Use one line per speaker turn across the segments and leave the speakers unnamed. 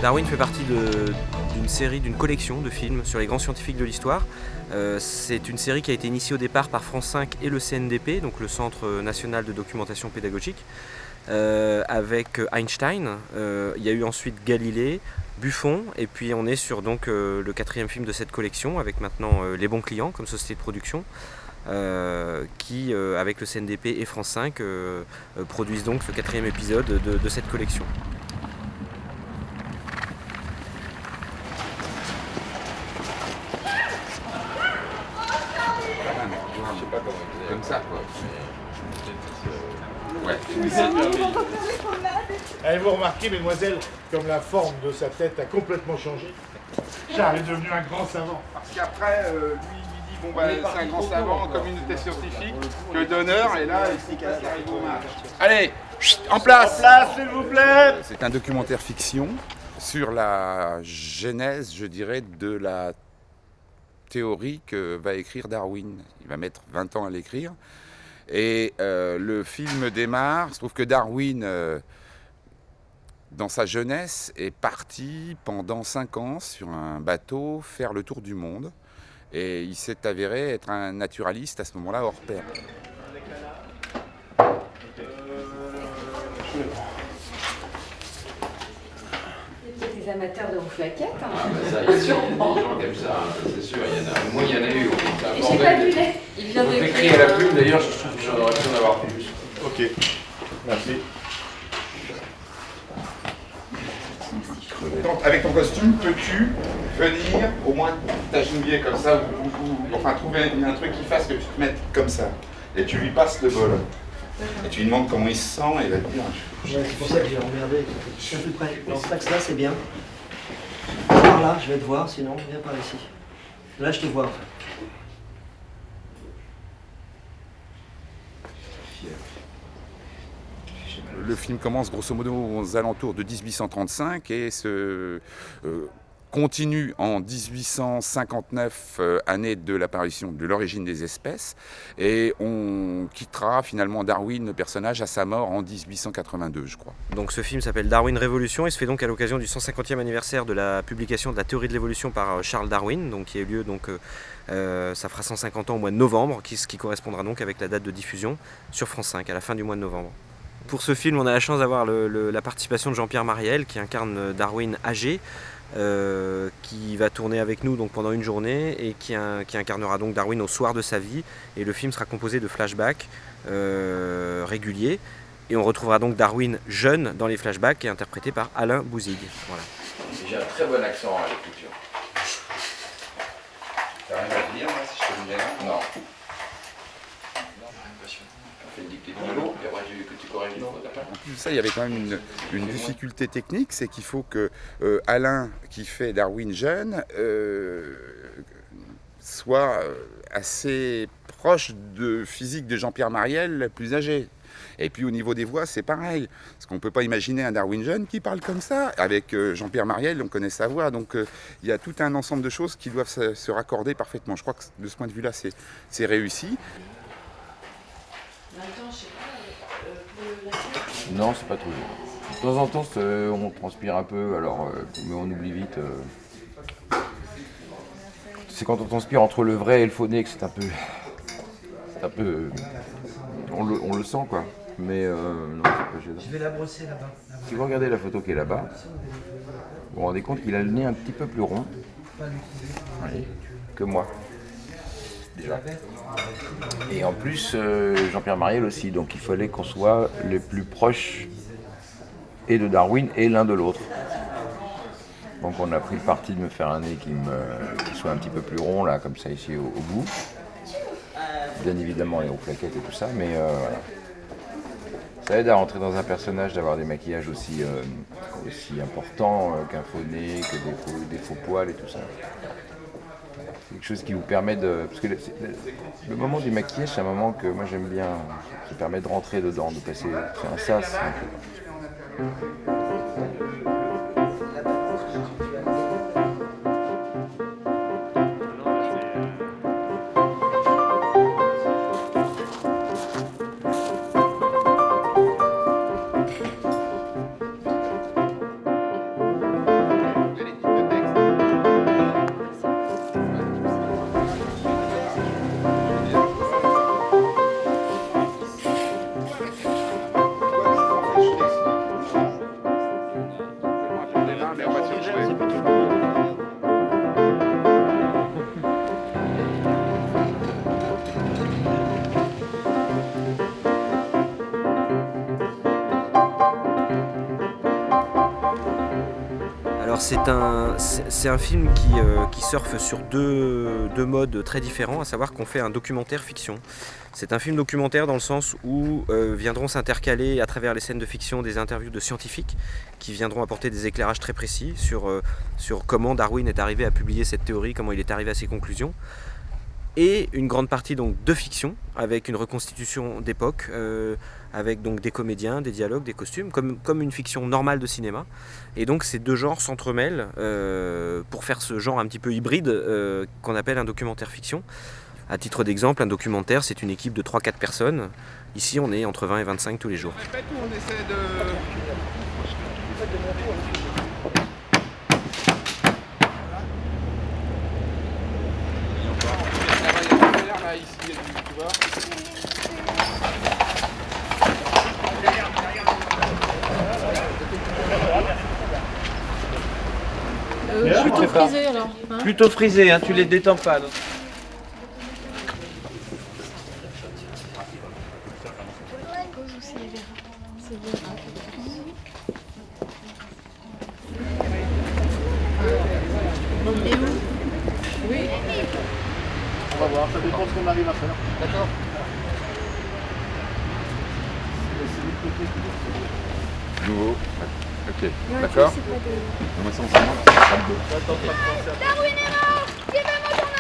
Darwin fait partie d'une série, d'une collection de films sur les grands scientifiques de l'histoire. C'est une série qui a été initiée au départ par France 5 et le CNDP, donc le Centre national de documentation pédagogique, avec Einstein. Il y a eu ensuite Galilée, Buffon, et puis on est sur donc, le 4e film de cette collection, avec maintenant Les Bons Clients comme société de production. Qui, avec le CNDP et France 5, produisent donc le 4e épisode de cette collection.
Je sais pas comment comme ça quoi. Ouais.
Avez-vous remarqué, mesdemoiselles, comme la forme de sa tête a complètement changé? Charles est devenu un grand savant.
Parce qu'après, lui, il dit bon bah c'est un grand savant en communauté scientifique, que d'honneur, et là il arrive au match. Allez, en place.
En place, s'il vous plaît.
C'est un documentaire fiction sur la genèse, je dirais, de la théorie que va écrire Darwin. Il va mettre 20 ans à l'écrire. Et le film démarre. Il se trouve que Darwin, dans sa jeunesse, est parti pendant 5 ans sur un bateau faire le tour du monde. Et il s'est avéré être un naturaliste à ce moment-là hors pair.
Des amateurs de rouflaquettes. Hein.
Ah bah ça, il y a des gens comme ça, hein, c'est sûr, il y en a. Moi, il y en a eu.
Et j'ai pas du lait. Il vient de
écrit à la pub, d'ailleurs, je trouve que j'en aurais pu en avoir plus.
Ok, merci.
Avec ton costume, peux-tu venir au moins t'agenouiller comme ça ou enfin trouver un truc qui fasse que tu te mettes comme ça et tu lui passes le bol et tu lui demandes comment il se sent et il va te dire.
Ouais, c'est pour ça que j'ai emmerdé. Je suis à peu près dans cet axe-là, c'est bien. Par là, je vais te voir, sinon viens par ici. Là, je te vois en fait.
Le film commence grosso modo aux alentours de 1835 et se continue en 1859, année de l'apparition de l'origine des espèces, et on quittera finalement Darwin, le personnage, à sa mort en 1882, je crois.
Donc ce film s'appelle Darwin Révolution et se fait donc à l'occasion du 150e anniversaire de la publication de la théorie de l'évolution par Charles Darwin, donc qui a eu lieu, donc, ça fera 150 ans au mois de novembre, ce qui correspondra donc avec la date de diffusion sur France 5 à la fin du mois de novembre. Pour ce film, on a la chance d'avoir la participation de Jean-Pierre Mariel qui incarne Darwin âgé, qui va tourner avec nous donc pendant une journée et qui incarnera donc Darwin au soir de sa vie. Et le film sera composé de flashbacks réguliers. Et on retrouvera donc Darwin jeune dans les flashbacks, qui est interprété par Alain Bouzigues. Voilà.
J'ai un très bon accent à l'écriture.
T'arrives à lire, si je te le dis là?
Non. On fait une dictée de l'eau, et après que tu corriges une faute après.
En plus de ça, il y avait quand même une difficulté technique, c'est qu'il faut que Alain, qui fait Darwin jeune, soit assez proche de physique de Jean-Pierre Mariel, plus âgé. Et puis au niveau des voix, c'est pareil. Parce qu'on ne peut pas imaginer un Darwin jeune qui parle comme ça. Avec Jean-Pierre Mariel, on connaît sa voix. Donc il y a tout un ensemble de choses qui doivent se raccorder parfaitement. Je crois que de ce point de vue-là, c'est réussi.
Non, c'est pas trop dur. De temps en temps, on transpire un peu, alors, mais on oublie vite. C'est quand on transpire entre le vrai et le faux nez que c'est un peu... On le sent, quoi. Mais non, c'est pas gênant.
Je vais la brosser là-bas.
Si vous regardez la photo qui est là-bas, vous vous rendez compte qu'il a le nez un petit peu plus rond que moi. Déjà. Et en plus, Jean-Pierre Mariel aussi, donc il fallait qu'on soit les plus proches et de Darwin et l'un de l'autre. Donc on a pris le parti de me faire un nez qui soit un petit peu plus rond, là, comme ça, ici au bout. Bien évidemment, les rouflaquettes et tout ça, mais voilà. Ça aide à rentrer dans un personnage, d'avoir des maquillages aussi importants qu'un faux nez, que des faux poils et tout ça. C'est quelque chose qui vous permet de... Parce que le moment du maquillage, c'est un moment que moi j'aime bien, qui permet de rentrer dedans, de passer... C'est un sas.
c'est pas tout le monde.
Alors c'est un film qui surfe sur deux modes très différents, à savoir qu'on fait un documentaire fiction. C'est un film documentaire dans le sens où viendront s'intercaler à travers les scènes de fiction des interviews de scientifiques qui viendront apporter des éclairages très précis sur comment Darwin est arrivé à publier cette théorie, comment il est arrivé à ses conclusions. Et une grande partie donc de fiction, avec une reconstitution d'époque, avec donc des comédiens, des dialogues, des costumes, comme une fiction normale de cinéma. Et donc ces deux genres s'entremêlent pour faire ce genre un petit peu hybride qu'on appelle un documentaire fiction. À titre d'exemple, un documentaire, c'est une équipe de 3-4 personnes. Ici, on est entre 20 et 25 tous les jours.
Répète où on essaie de... Là, ici, il y a du, tu vois.
Plutôt frisé alors. Hein.
Plutôt frisé, hein, tu les détends pas. Donc.
Et où? Oui.
On va voir, ça dépend de ce qu'on arrive à faire.
D'accord. Nouveau. Ok. D'accord. Non, mais ça, on s'en rend, c'est pas beau.
Darwin est mort. Qui veut mon journal?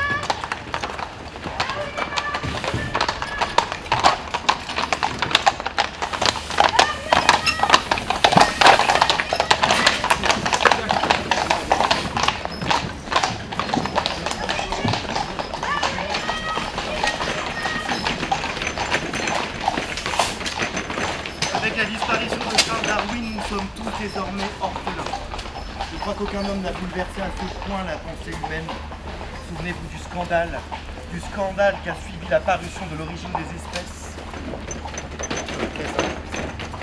Avec la disparition de Charles Darwin, nous sommes tous désormais orphelins. Je crois qu'aucun homme n'a bouleversé à ce point la pensée humaine. Souvenez-vous du scandale qui a suivi la parution de l'origine des espèces.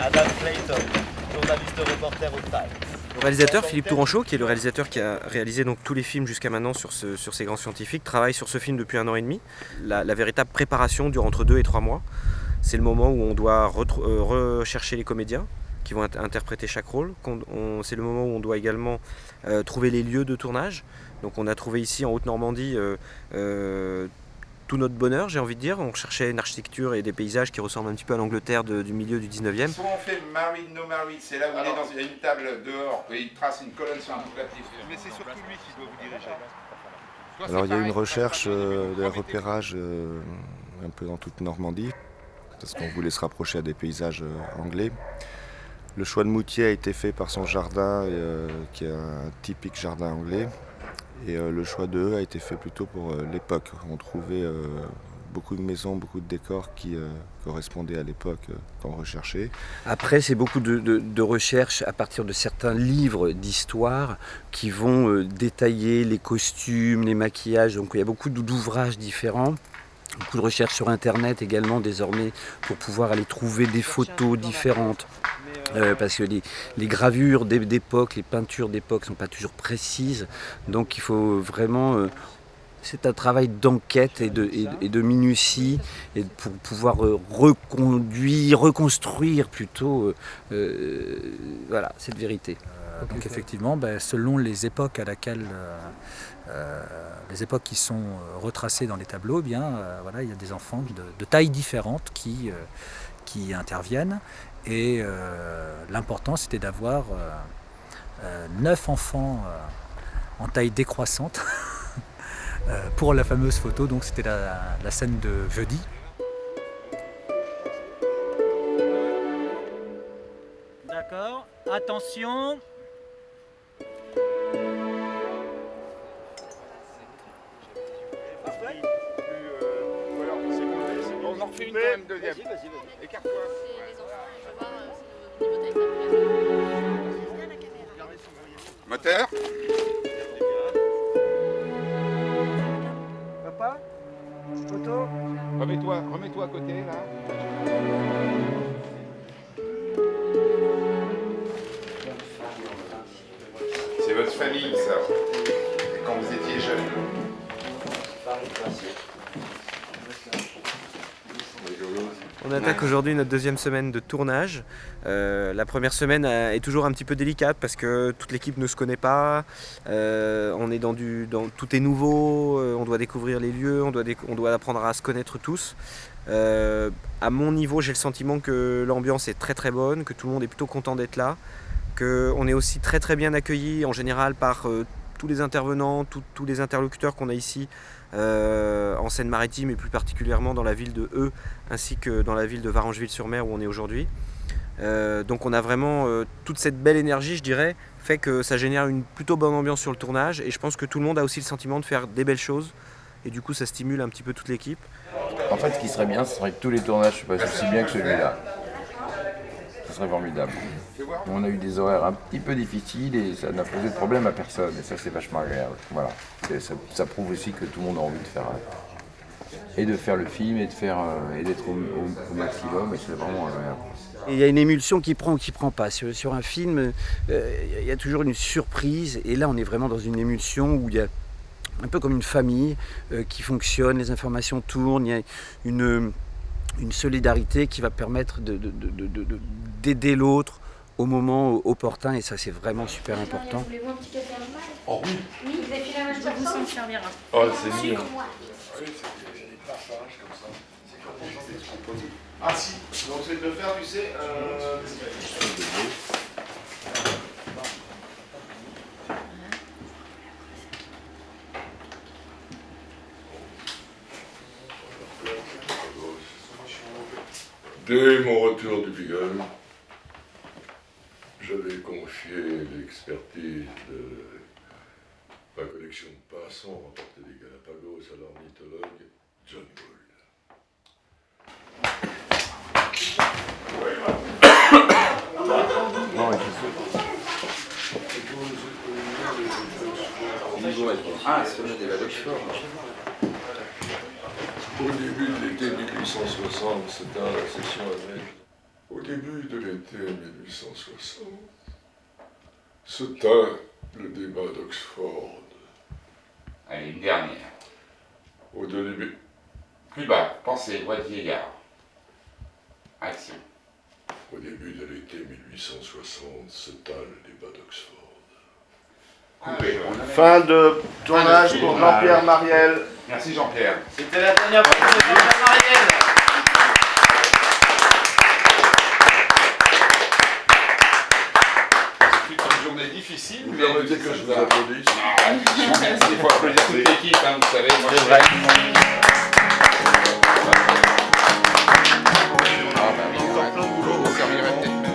Adam Clayton, journaliste reporter au Times.
Le réalisateur Philippe Tourangeau, qui est le réalisateur qui a réalisé donc tous les films jusqu'à maintenant sur ces grands scientifiques, travaille sur ce film depuis 1 an et demi. La véritable préparation dure entre 2 et 3 mois. C'est le moment où on doit rechercher les comédiens qui vont interpréter chaque rôle. C'est le moment où on doit également trouver les lieux de tournage. Donc on a trouvé ici en Haute-Normandie tout notre bonheur, j'ai envie de dire. On cherchait une architecture et des paysages qui ressemblent un petit peu à l'Angleterre du milieu du 19e.
Soit on fait married, no married, c'est là où il y a une table dehors et il trace une colonne sur un bout de papier. Mais c'est surtout lui qui doit vous diriger.
Alors il y a une recherche de repérage un peu dans toute Normandie, parce qu'on voulait se rapprocher à des paysages anglais. Le choix de Moutier a été fait par son jardin, qui est un typique jardin anglais. Et le choix de a été fait plutôt pour l'époque. On trouvait beaucoup de maisons, beaucoup de décors qui correspondaient à l'époque qu'on recherchait.
Après, c'est beaucoup de recherches à partir de certains livres d'histoire qui vont détailler les costumes, les maquillages. Donc il y a beaucoup d'ouvrages différents. Beaucoup de recherches sur Internet également désormais pour pouvoir aller trouver des photos différentes. Parce que les gravures d'époque, les peintures d'époque ne sont pas toujours précises. Donc il faut vraiment... c'est un travail d'enquête et de minutie et pour pouvoir reconstruire plutôt voilà, cette vérité.
Donc effectivement, selon les époques à laquelle... les époques qui sont retracées dans les tableaux, voilà, il y a des enfants de tailles différentes qui interviennent. Et l'important, c'était d'avoir 9 enfants en taille décroissante pour la fameuse photo. Donc c'était la scène de jeudi.
D'accord, attention.
On en refait une quand même, deuxième. Écarte-toi. Moteur.
Papa, photo.
Remets-toi à côté là. C'est votre famille, ça. Et quand vous étiez jeune.
On attaque aujourd'hui notre deuxième semaine de tournage. La première semaine est toujours un petit peu délicate parce que toute l'équipe ne se connaît pas. On est tout est nouveau, on doit découvrir les lieux, on doit apprendre à se connaître tous. À mon niveau, j'ai le sentiment que l'ambiance est très très bonne, que tout le monde est plutôt content d'être là, qu'on est aussi très très bien accueilli en général par tous les intervenants, tous les interlocuteurs qu'on a ici en Seine-Maritime et plus particulièrement dans la ville de Eu ainsi que dans la ville de Varengeville-sur-Mer où on est aujourd'hui. Donc on a vraiment toute cette belle énergie, je dirais, fait que ça génère une plutôt bonne ambiance sur le tournage et je pense que tout le monde a aussi le sentiment de faire des belles choses et du coup ça stimule un petit peu toute l'équipe.
En fait, ce qui serait bien, ce serait que tous les tournages se passent aussi bien que celui-là. Ce serait formidable. On a eu des horaires un petit peu difficiles et ça n'a posé de problème à personne. Et ça, c'est vachement agréable. Voilà. Ça prouve aussi que tout le monde a envie de faire et de faire le film et d'être au maximum. Et c'est vraiment agréable.
Et il y a une émulsion qui prend ou qui prend pas. Sur un film, il y a toujours une surprise. Et là, on est vraiment dans une émulsion où il y a un peu comme une famille qui fonctionne, les informations tournent, il y a une solidarité qui va permettre d'aider l'autre au moment opportun et ça c'est vraiment super important.
Voulez-vous un petit café normal?
Oh oui.
Oui, vous avez fait la même chose. Vous s'en servira.
Oh, c'est mieux. Ah si, donc c'est de faire, tu sais,
Dès mon retour du Pigalle, j'avais confié l'expertise de ma collection de passants remportés des Galapagos à l'ornithologue John Gould.
Ah, c'est le débat d'Oxford.
Au début de l'été 1860, c'était la session annuelle. Au début de l'été 1860, se tint le débat d'Oxford.
Allez, une dernière.
Au début.
Plus bas, pensez, voix de vieillard. Action.
Au début de l'été 1860, se tint le débat d'Oxford.
Coupé.
fin de tournage pour Jean-Pierre Mariel.
Merci Jean-Pierre.
C'était la dernière fois de Jean-Pierre Mariel.
C'est une journée difficile,
Vous
mais
permettez que je vous applaudisse.
Merci, il faut applaudir toute l'équipe, hein, vous savez. Moi, c'est vrai. Ah bah oui, on a plein de boulot, on servirait peut-être même.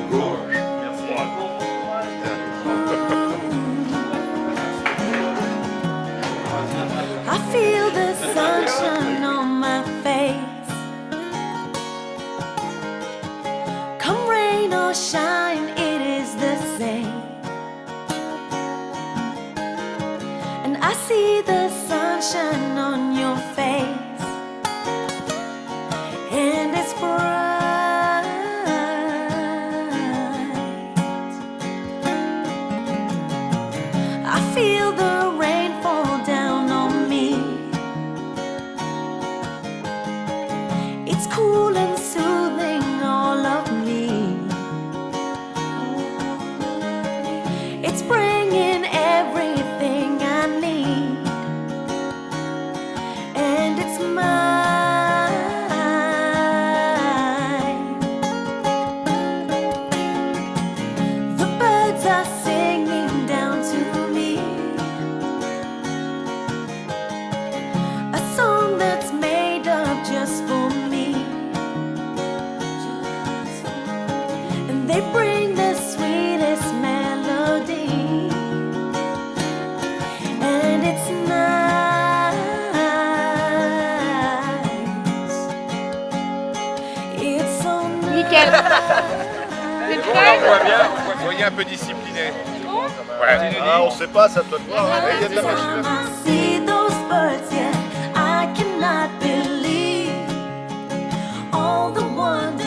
I feel the sunshine on my face. Come rain or shine, it is the same. And I see the sunshine on your face, and it's bright. I feel the rain fall down on me. It's cool and soothing all of me. It's bringing everything I need, and it's mine. The birds are singing down to me a song that's made up just for me, and they bring the sweetest melody, and it's nice. It's so nice.
Nickel. C'est
On
prêt?
voit bien, vous voyez un peu discipliné. Voilà.
Ah, on sait pas, ça doit te voir. Il y a de la machine.
I see those birds, yeah, I cannot believe all the wonder